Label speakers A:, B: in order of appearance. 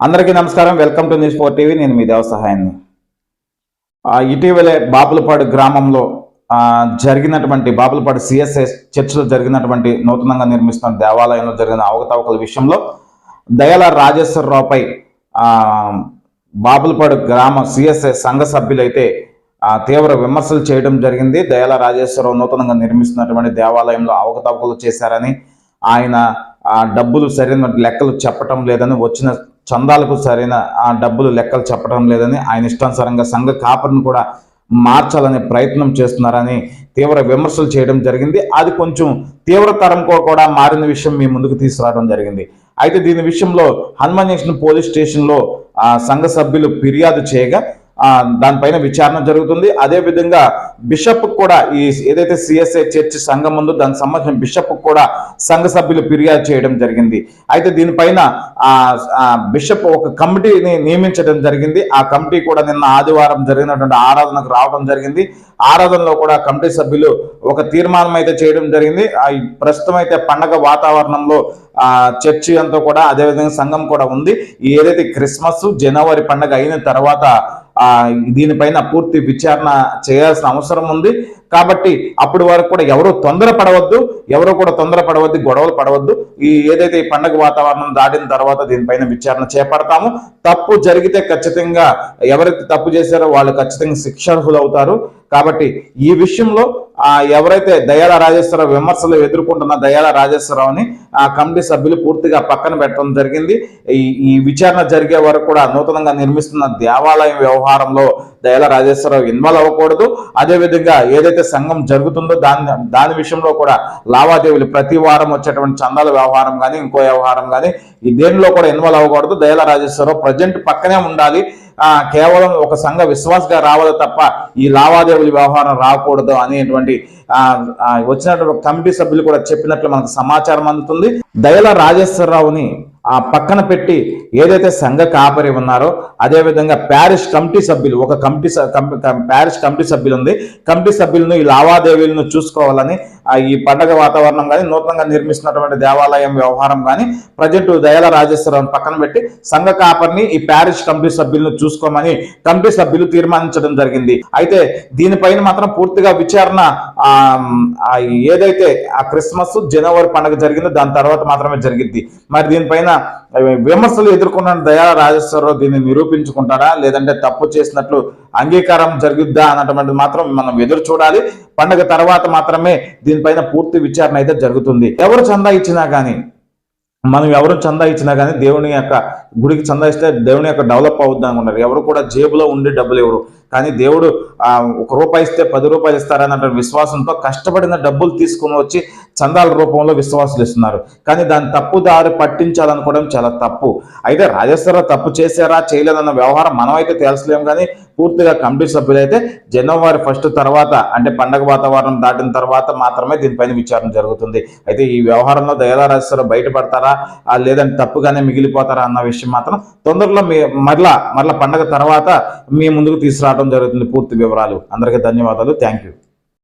A: అందరికీ నమస్కారం. Welcome to news 4 TV. నేను మీ దేవసహాయాన్ని. ఇటీవలే బాపులపాడు గ్రామంలో జరిగినటువంటి బాపులపాడు సిఎస్ఐ చర్చిలో జరిగినటువంటి నూతనంగా నిర్మిస్తున్న దేవాలయంలో జరిగిన అవకతవకల విషయంలో దయాల రాజేశ్వరరావుపై బాపులపాడు గ్రామ సిఎస్ఐ సంఘ సభ్యులైతే తీవ్ర విమర్శలు చేయడం జరిగింది. దయాల రాజేశ్వరరావు నూతనంగా నిర్మిస్తున్నటువంటి దేవాలయంలో అవకతవకలు చేశారని, ఆయన డబ్బులు సరైన లెక్కలు చెప్పటం లేదని, వచ్చిన చందాలకు సరైన డబ్బులు లెక్కలు చెప్పడం లేదని, ఆయన ఇష్టానుసారంగా సంఘ కాపరిని కూడా మార్చాలనే ప్రయత్నం చేస్తున్నారని తీవ్ర విమర్శలు చేయడం జరిగింది. అది కొంచెం తీవ్రతరం కూడా మారిన విషయం మీ ముందుకు తీసుకురావడం జరిగింది. అయితే దీని విషయంలో హనుమాన్ జంక్షన్ పోలీస్ స్టేషన్లో సంఘ సభ్యులు ఫిర్యాదు చేయగా దానిపైన విచారణ జరుగుతుంది. అదేవిధంగా బిషప్ కూడా ఏదైతే సిఎస్ఐ చర్చి సంఘం ఉందో దానికి సంబంధించిన బిషప్ కూడా సంఘ సభ్యులు ఫిర్యాదు చేయడం జరిగింది. అయితే దీనిపైన బిషప్ ఒక కమిటీని నియమించడం జరిగింది. ఆ కమిటీ కూడా నిన్న ఆదివారం జరిగినటువంటి ఆరాధనకు రావడం జరిగింది. ఆరాధనలో కూడా కమిటీ సభ్యులు ఒక తీర్మానం అయితే చేయడం జరిగింది. ప్రస్తుతం అయితే పండగ వాతావరణంలో చర్చి అంతా కూడా అదేవిధంగా సంఘం కూడా ఉంది. ఏదైతే క్రిస్మస్ జనవరి పండగ అయిన తర్వాత దీనిపైన పూర్తి విచారణ చేయాల్సిన అవసరం ఉంది. కాబట్టి అప్పటి వరకు కూడా ఎవరు తొందరపడవద్దు, గొడవలు పడవద్దు. ఏదైతే ఈ పండగ వాతావరణం దాటిన తర్వాత దీనిపైన విచారణ చేపడతాము. తప్పు జరిగితే ఖచ్చితంగా ఎవరైతే తప్పు చేశారో వాళ్ళు ఖచ్చితంగా శిక్షార్హులు అవుతారు. కాబట్టి ఈ విషయంలో ఎవరైతే దయాల రాజేశ్వరరావు విమర్శలు ఎదుర్కొంటున్న దయాల రాజేశ్వరరావుని కమిటీ సభ్యులు పూర్తిగా పక్కన పెట్టడం జరిగింది. ఈ విచారణ జరిగే వరకు కూడా నూతనంగా నిర్మిస్తున్న దేవాలయం వ్యవహారంలో దయాల రాజేశ్వరరావు ఇన్వాల్వ్ అవ్వకూడదు. అదేవిధంగా ఏదైతే సంఘం జరుగుతుందో దాని విషయంలో కూడా లావాదేవీలు ప్రతి వారం వచ్చేటువంటి చందాల వ్యవహారం కానీ ఇంకో వ్యవహారం కానీ దేనిలో కూడా ఇన్వాల్వ్ అవ్వకూడదు. దయాల రాజేశ్వరరావు ప్రజెంట్ పక్కనే ఉండాలి. కేవలం ఒక సంఘ విశ్వాసగా రావాలి తప్ప ఈ లావాదేవీల వ్యవహారం రాకూడదు అనేటువంటి వచ్చినటువంటి కమిటీ సభ్యులు కూడా చెప్పినట్లు మనకు సమాచారం అందుతుంది. దయాల రాజేశ్వరరావుని పక్కన పెట్టి ఏదైతే సంఘ కాపరి ఉన్నారో అదేవిధంగా ప్యారిష్ కమిటీ సభ్యులు ప్యారిష్ కమిటీ సభ్యులు ఉంది. కమిటీ సభ్యులను ఈ లావాదేవీలను చూసుకోవాలని ఈ పండగ వాతావరణం కానీ నూతనంగా నిర్మిస్తున్నటువంటి దేవాలయం వ్యవహారం కానీ ప్రజెంట్ దయాల రాజేశ్వరరావుని పక్కన పెట్టి సంఘ కాపరిని ఈ ప్యారిష్ కమిటీ సభ్యులను చూసుకోమని కమిటీ సభ్యులు తీర్మానించడం జరిగింది. అయితే దీనిపైన మాత్రం పూర్తిగా విచారణ ఏదైతే క్రిస్మస్ జనవరి పండుగ జరిగిందో దాని తర్వాత మాత్రమే జరిగింది. మరి దీనిపైన విమర్శలు ఎదుర్కొన్న దయాల రాజేశ్వరరావు దీన్ని నిరూపించుకుంటారా, లేదంటే తప్పు చేసినట్లు అంగీకారం జరుగుద్దా అన్నటువంటి మాత్రం మనం ఎదురు చూడాలి. పండుగ తర్వాత మాత్రమే దీనిపైన పూర్తి విచారణ అయితే జరుగుతుంది. ఎవరు చందా ఇచ్చినా కానీ దేవుని యొక్క గుడికి చందా ఇస్తే దేవుని యొక్క డెవలప్ అవుద్ది అనుకుంటారు. ఎవరు కూడా జేబులో ఉండే డబ్బులు ఎవరు కానీ దేవుడు 1 రూపాయి ఇస్తే 10 రూపాయలు ఇస్తారన్న విశ్వాసంతో కష్టపడిన డబ్బులు తీసుకుని వచ్చి చందాల రూపంలో విశ్వాసులు ఇస్తున్నారు. కానీ దాన్ని తప్పుదారి పట్టించాలనుకోవడం చాలా తప్పు. అయితే రాజేశ్వరరావు తప్పు చేశారా చేయలేదన్న వ్యవహారం మనం అయితే తేల్చలేము. కానీ పూర్తిగా కమిటీ సభ్యులైతే జనవరి 1 తర్వాత అంటే పండగ వాతావరణం దాటిన తర్వాత మాత్రమే దీనిపైన విచారణ జరుగుతుంది. అయితే ఈ వ్యవహారంలో దయాల రాజేశ్వరరావు బయటపడతారా లేదంటే తప్పుగానే మిగిలిపోతారా అన్న విషయం మాత్రం తొందరలో మరలా పండగ తర్వాత మీ ముందుకు తీసుకురావడం జరుగుతుంది. పూర్తి వివరాలు. అందరికీ ధన్యవాదాలు. Thank you.